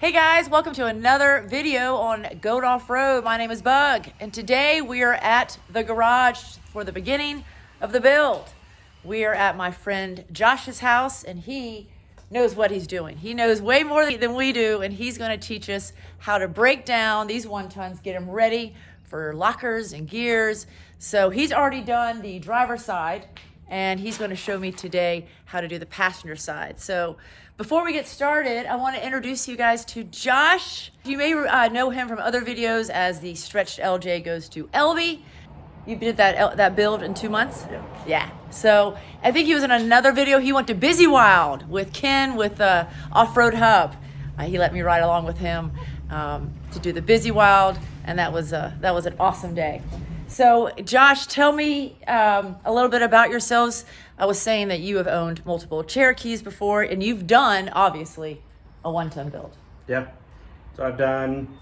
Hey guys, welcome to another video on Goat Off-Road. My name is Bug, and today we are at the garage for the beginning of the build. We are at my friend Josh's house, and he knows what he's doing. He knows way more than we do, and he's going to teach us how to break down these 1-tons, get them ready for lockers and gears. So he's already done the driver's side, and he's going to show me today how to do the passenger side. So before we get started, I want to introduce you guys to Josh. You may know him from other videos as the Stretched LJ Goes to Elby. You did that build in 2 months? Yeah. So I think he was in another video. He went to Busy Wild with Ken with Off-Road Hub. He let me ride along with him to do the Busy Wild, and that was an awesome day. So Josh, tell me a little bit about yourselves. I was saying that you have owned multiple Cherokees before, and you've done, obviously, a 1-ton build. Yeah. So I've done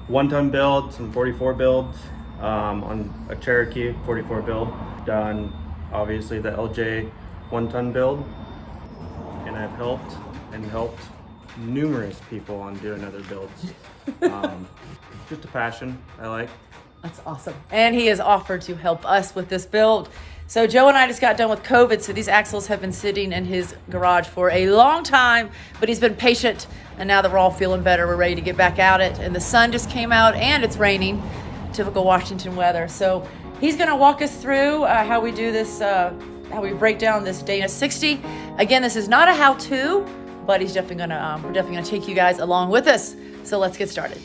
1-ton builds, some 44 builds on a Cherokee 44 build. Done, obviously, the LJ 1-ton build. And I've helped numerous people on doing other builds. Just a passion I like. That's awesome. And he has offered to help us with this build. So Joe and I just got done with COVID, so these axles have been sitting in his garage for a long time, but he's been patient, and now that we're all feeling better, we're ready to get back at it. And the sun just came out, and it's raining, typical Washington weather. So he's gonna walk us through how we do this, how we break down this Dana 60. Again, this is not a how-to, but he's definitely gonna, we're definitely gonna take you guys along with us. So let's get started.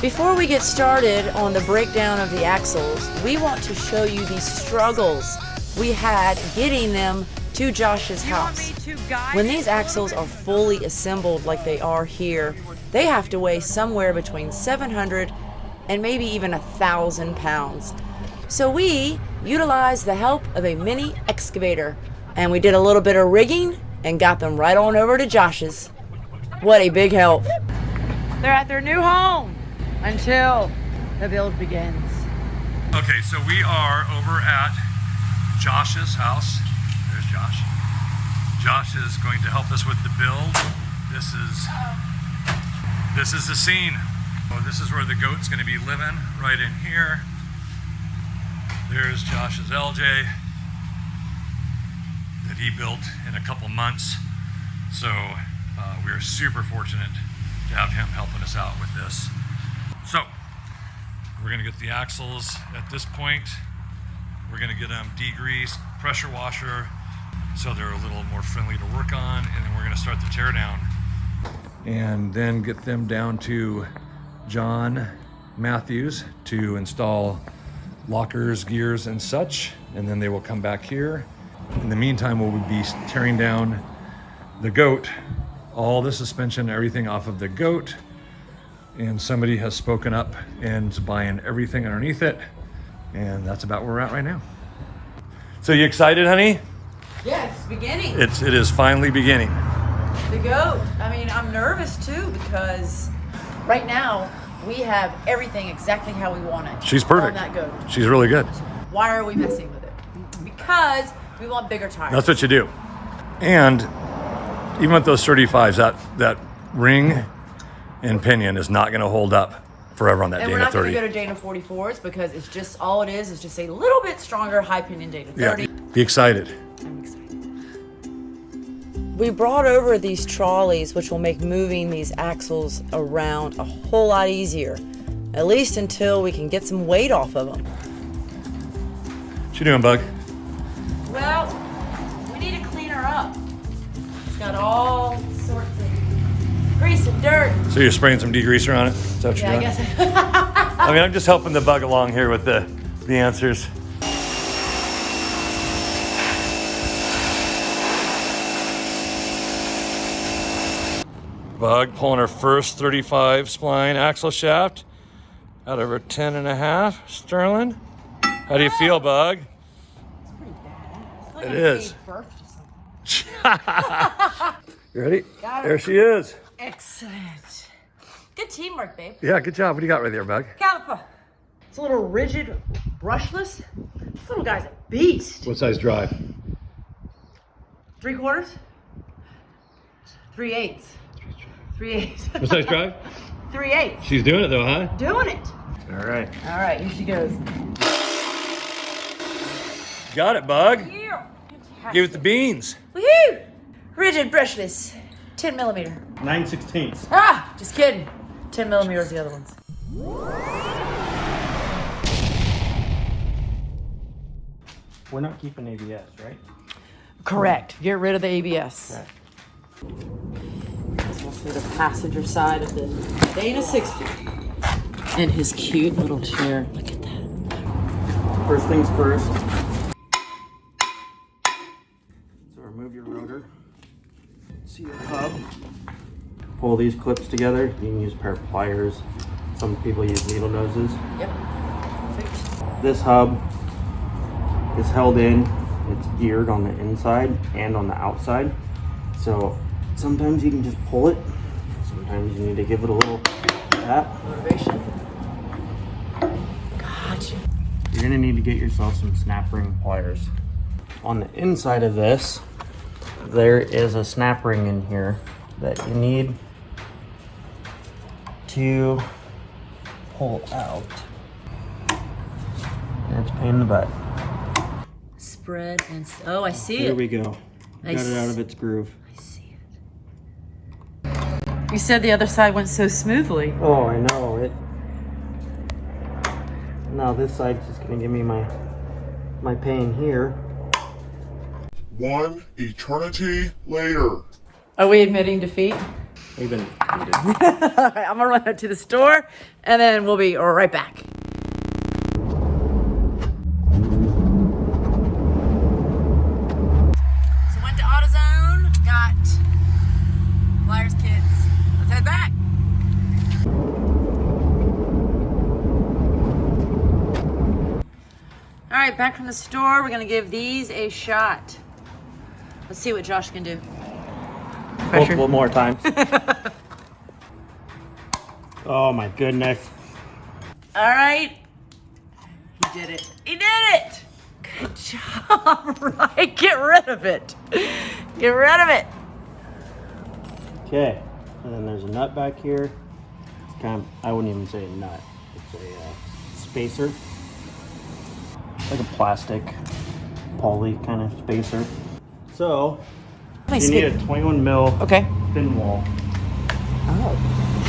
Before we get started on the breakdown of the axles, we want to show you the struggles we had getting them to Josh's house. When these axles are fully assembled like they are here, they have to weigh somewhere between 700 and maybe even 1,000 pounds. So we utilized the help of a mini excavator, and we did a little bit of rigging and got them right on over to Josh's. What a big help. They're at their new home until the build begins. Okay, so we are over at Josh's house. There's Josh. Josh is going to help us with the build. This is the scene. So this is where the goat's going to be living, right in here. There's Josh's LJ that he built in a couple months. So we are super fortunate to have him helping us out with this. So we're going to get the axles at this point. We're going to get them degreased, pressure washer, so they're a little more friendly to work on, and then we're going to start the tear down. And then get them down to John Matthews to install lockers, gears, and such, and then they will come back here. In the meantime, we'll be tearing down the goat, all the suspension, everything off of the goat. And somebody has spoken up and is buying everything underneath it. And that's about where we're at right now. So you excited, honey? Yeah, it's beginning. It is finally beginning. The goat. I mean, I'm nervous too because right now we have everything exactly how we want it. She's perfect. On that goat. She's really good. Why are we messing with it? Because we want bigger tires. That's what you do. And even with those 35s, that ring and pinion is not going to hold up forever on that and Dana 30. We're not going to go to Dana 44s because it's just all it is just a little bit stronger high pinion Dana 30. Yeah, be excited. I'm excited. We brought over these trolleys, which will make moving these axles around a whole lot easier, at least until we can get some weight off of them. What you doing, Bug? Well, we need to clean her up. It's got all sorts of grease and dirt. So you're spraying some degreaser on it? Is that what you're Yeah, I doing? guess. I mean, I'm just helping the Bug along here with the answers. Bug pulling her first 35 spline axle shaft out of her 10.5 Sterling. How do you feel, Bug? It's pretty badass. Like It I is. gave birth to something. You ready? Got her. There she is. Excellent. Good teamwork, babe. Yeah, good job. What do you got right there, Bug? Caliper. It's a little rigid, brushless. This little guy's a beast. What size drive? 3/4? 3/8. 3/8. What size drive? 3/8. She's doing it though, huh? Doing it. All right. All right, here she goes. Got it, Bug. Yeah. Give it the beans. Woohoo! Rigid, brushless. 10 millimeter. 9/16. Ah, just kidding. 10 millimeters the other ones. We're not keeping ABS, right? Correct. Get rid of the ABS. Okay. This will see the passenger side of the Dana 60. And his cute little chair. Look at that. First things first. So remove your rotor. See your hub. Pull these clips together. You can use a pair of pliers. Some people use needle noses. Yep. This hub is held in. It's geared on the inside and on the outside. So sometimes you can just pull it. Sometimes you need to give it a little tap. Motivation. Gotcha. You're gonna need to get yourself some snap ring pliers. On the inside of this, there is a snap ring in here that you need to pull out. And it's a pain in the butt. Spread and oh, I see Here it. we go. Nice. Got it out of its groove. I see it. You said the other side went so smoothly. Oh, I know it. Now this side's just gonna give me my pain here. One eternity later. Are we admitting defeat? We've been All right, I'm gonna run up to the store and then we'll be right back. So went to AutoZone, got pliers kits. Let's head back. All right, back from the store. We're gonna give these a shot. Let's see what Josh can do. Pressure. multiple more times. Oh my goodness. All right. He did it. He did it. Good job, right? Get rid of it. Get rid of it. Okay, and then there's a nut back here. It's kind of, I wouldn't even say a nut. It's a spacer. Like a plastic poly kind of spacer. So, you need a 21 mil Okay. thin wall. Oh.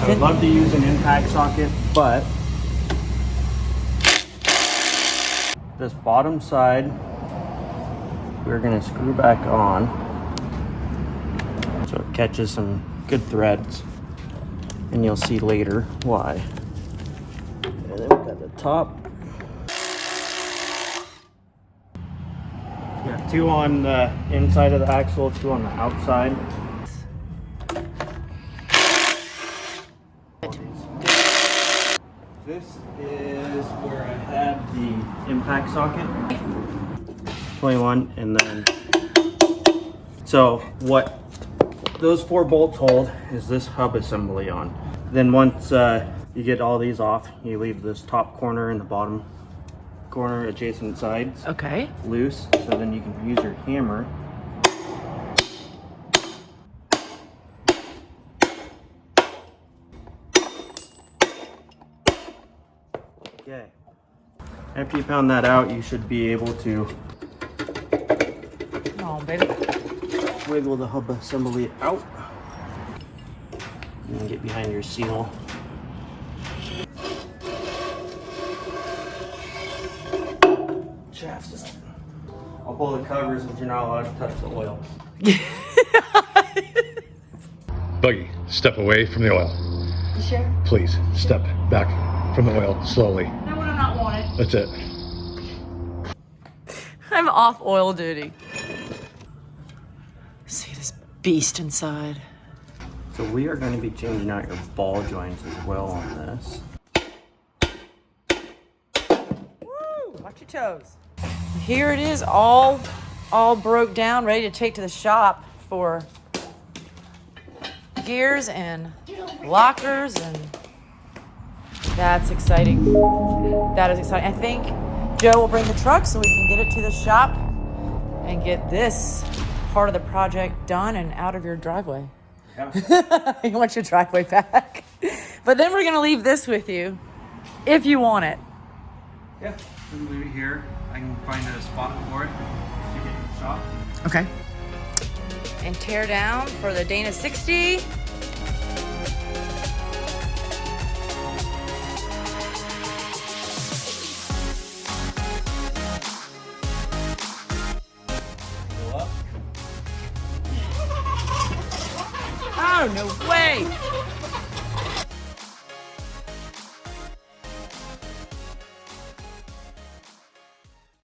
I would love to use an impact socket, but this bottom side, we're gonna screw back on so it catches some good threads, and you'll see later why. And then we've got the top. Got two on the inside of the axle, two on the outside. This is where I had the impact socket. 21, and then so what those 4 bolts hold is this hub assembly on. Then once you get all these off, you leave this top corner and the bottom corner adjacent sides Okay. loose, so then you can use your hammer okay. After you pound that out, you should be able to Come on, baby. wiggle the hub assembly out and then get behind your seal. Shafts up. I'll pull the covers and you're not allowed to touch the oil. Buggy, step away from the oil. You sure? Please, step back from the oil slowly. No, when I'm not wanted. That's it. I'm off oil duty. See this beast inside. So we are going to be changing out your ball joints as well on this. Woo! Watch your toes. Here it is, all broke down, ready to take to the shop for gears and lockers and That's exciting. That is exciting. I think Joe will bring the truck so we can get it to the shop and get this part of the project done and out of your driveway. Yeah. You want your driveway back. But then we're going to leave this with you if you want it. Yeah. We can leave it here. I can find a spot for it to get in the shop. Okay. And tear down for the Dana 60. Go up. Oh, no way.